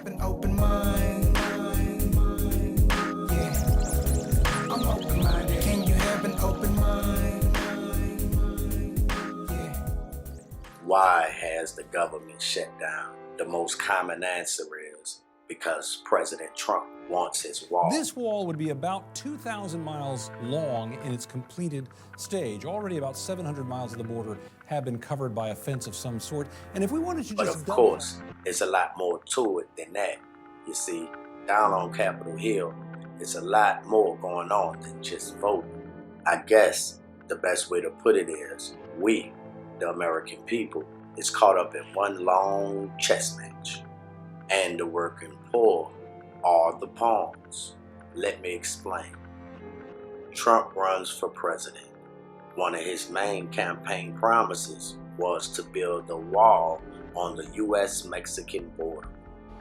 have an open mind? Yeah, I'm open-minded. Can you have an open mind? Yeah. Why has the government shut down? The most common answer is because President Trump wants his wall. This wall would be about 2,000 miles long in its completed stage. Already about 700 miles of the border have been covered by a fence of some sort. And if we wanted to But just of course, it's a lot more to it than that. You see, down on Capitol Hill, it's a lot more going on than just voting. I guess the best way to put it is, we, the American people, is caught up in one long chess match. And the working poor are the pawns. Let me explain. Trump runs for president. One of his main campaign promises was to build a wall on the U.S.-Mexican border.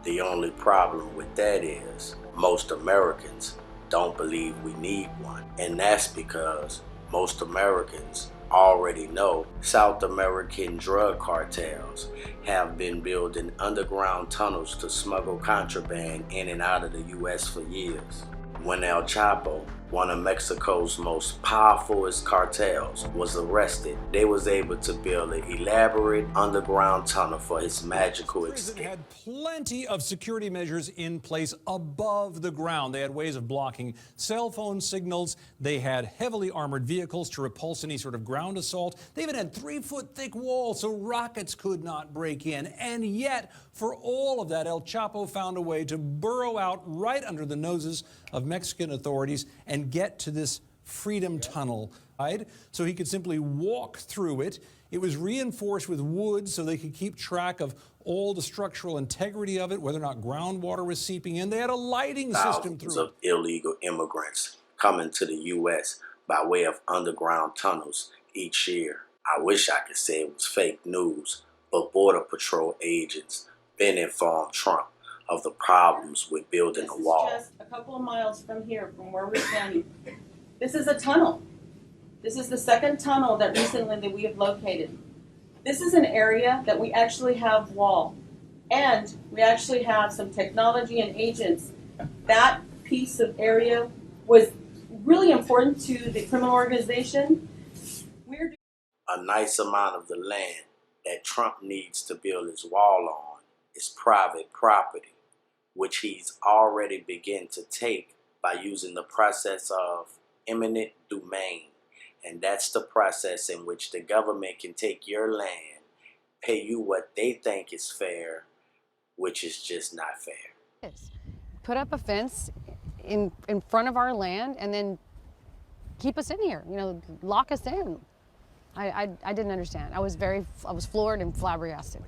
The only problem with that is most Americans don't believe we need one. And that's because most Americans already know South American drug cartels have been building underground tunnels to smuggle contraband in and out of the U.S. for years. When El Chapo, one of Mexico's most powerful cartels, was arrested, they was able to build an elaborate underground tunnel for his magical escape. They had plenty of security measures in place above the ground. They had ways of blocking cell phone signals. They had heavily armored vehicles to repulse any sort of ground assault. They even had 3-foot thick walls so rockets could not break in. And yet, for all of that, El Chapo found a way to burrow out right under the noses of Mexican authorities and get to this Freedom Tunnel, so he could simply walk through it. It was reinforced with wood so they could keep track of all the structural integrity of it, whether or not groundwater was seeping in. They had a lighting system through it. Thousands of illegal immigrants coming to the U.S. by way of underground tunnels each year. I wish I could say it was fake news, but Border Patrol agents been informed Trump of the problems with building a wall. This is just a couple of miles from here, from where we're standing. This is a tunnel. This is the second tunnel that we have located. This is an area that we actually have wall. And we actually have some technology and agents. That piece of area was really important to the criminal organization. A nice amount of the land that Trump needs to build his wall on is private property, which he's already begun to take by using the process of eminent domain. And that's the process in which the government can take your land, pay you what they think is fair, which is just not fair. Put up a fence in front of our land and then keep us in here, lock us in. I didn't understand. I was floored and flabbergasted.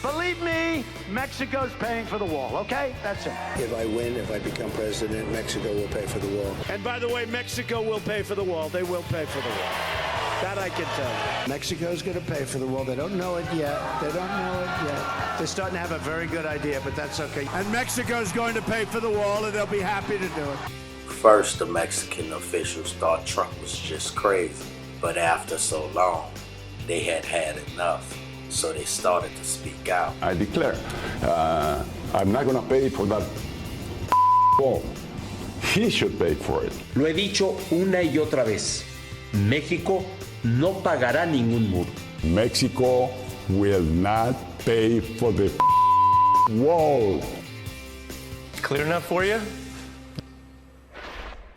Believe me, Mexico's paying for the wall, okay? That's it. If I win, if I become president, Mexico will pay for the wall. And by the way, Mexico will pay for the wall. They will pay for the wall. That I can tell you. Mexico's going to pay for the wall. They don't know it yet. They don't know it yet. They're starting to have a very good idea, but that's okay. And Mexico's going to pay for the wall, and they'll be happy to do it. First, the Mexican officials thought Trump was just crazy. But after so long, they had had enough. So they started to speak out. I declare, I'm not going to pay for that wall. He should pay for it. Lo he dicho una y otra vez. México no pagará ningún muro. Mexico will not pay for the wall. Clear enough for you?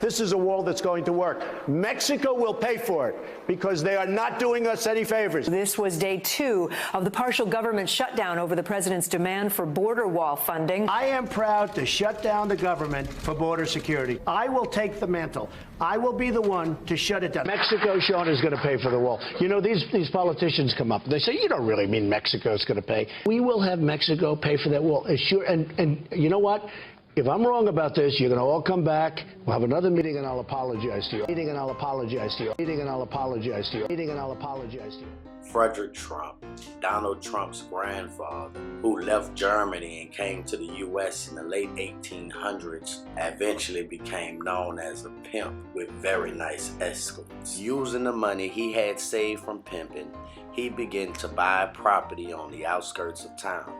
This is a wall that's going to work. Mexico will pay for it because they are not doing us any favors. This was day 2 of the partial government shutdown over the president's demand for border wall funding. I am proud to shut down the government for border security. I will take the mantle. I will be the one to shut it down. Mexico, Sean, is going to pay for the wall. These politicians come up and they say, you don't really mean Mexico's going to pay. We will have Mexico pay for that wall. Sure, and you know what? If I'm wrong about this, you're going to all come back. We'll have another meeting and I'll apologize to you. Meeting and I'll apologize to you. Meeting and I'll apologize to you. Meeting and I'll apologize to you. Frederick Trump, Donald Trump's grandfather, who left Germany and came to the U.S. in the late 1800s, eventually became known as a pimp with very nice escorts. Using the money he had saved from pimping, he began to buy property on the outskirts of town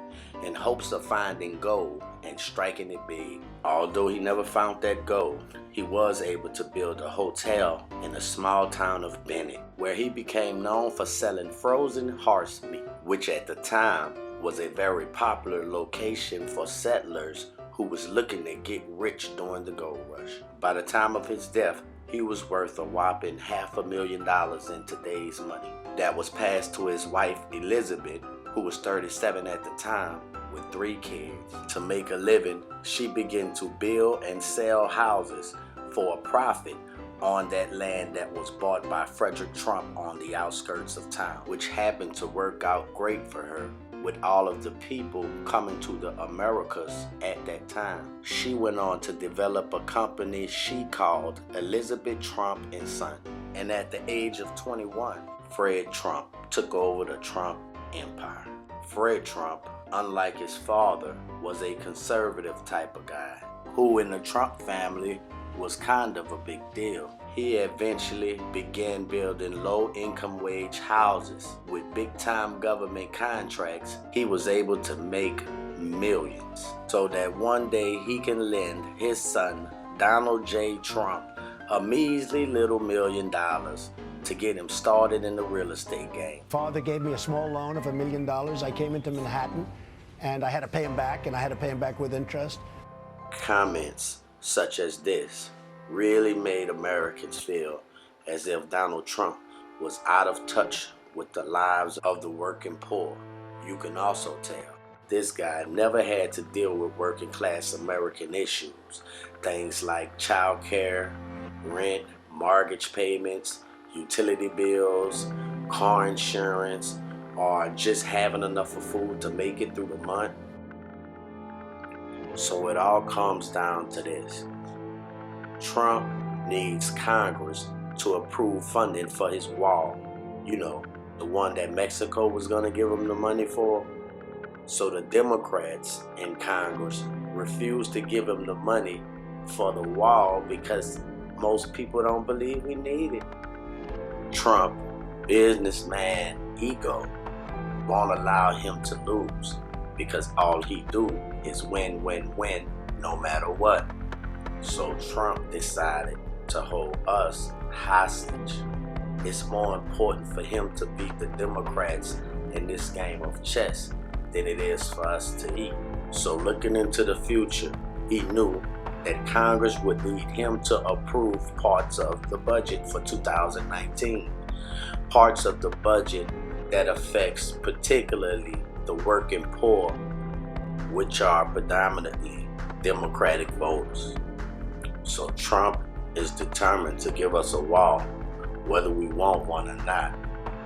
in hopes of finding gold and striking it big. Although he never found that gold, he was able to build a hotel in the small town of Bennett, where he became known for selling frozen horse meat, which at the time was a very popular location for settlers who was looking to get rich during the gold rush. By the time of his death, he was worth a whopping $500,000 in today's money. That was passed to his wife Elizabeth, who was 37 at the time, with 3 kids. To make a living, she began to build and sell houses for a profit on that land that was bought by Frederick Trump on the outskirts of town, which happened to work out great for her with all of the people coming to the Americas at that time. She went on to develop a company she called Elizabeth Trump & Son. And at the age of 21, Fred Trump took over the Trump empire. Fred Trump, unlike his father, was a conservative type of guy who in the Trump family was kind of a big deal. He eventually began building low-income wage houses. With big-time government contracts, he was able to make millions so that one day he can lend his son, Donald J. Trump, a measly little $1 million to get him started in the real estate game. Father gave me a small loan of $1 million. I came into Manhattan and I had to pay him back, and I had to pay him back with interest. Comments such as this really made Americans feel as if Donald Trump was out of touch with the lives of the working poor. You can also tell this guy never had to deal with working class American issues, things like child care, rent, mortgage payments, utility bills, car insurance, or just having enough of food to make it through the month. So it all comes down to this. Trump needs Congress to approve funding for his wall. You know, the one that Mexico was going to give him the money for. So the Democrats in Congress refused to give him the money for the wall because most people don't believe we need it. Trump, businessman ego, won't allow him to lose because all he do is win, win, win, no matter what. So Trump decided to hold us hostage. It's more important for him to beat the Democrats in this game of chess than it is for us to eat. So looking into the future, he knew that Congress would need him to approve parts of the budget for 2019. Parts of the budget that affects particularly the working poor, which are predominantly Democratic voters. So Trump is determined to give us a wall, whether we want one or not.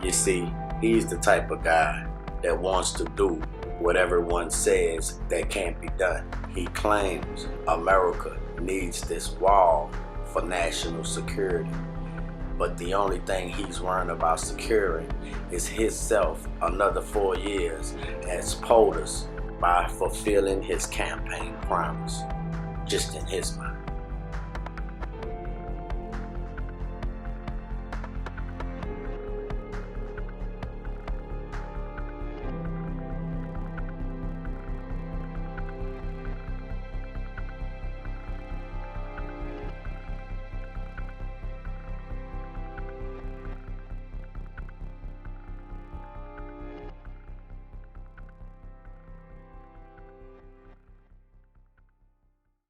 You see, he's the type of guy that wants to do what everyone says that can't be done. He claims America needs this wall for national security. But the only thing he's worrying about securing is himself another 4 years as POTUS by fulfilling his campaign promise, just in his mind.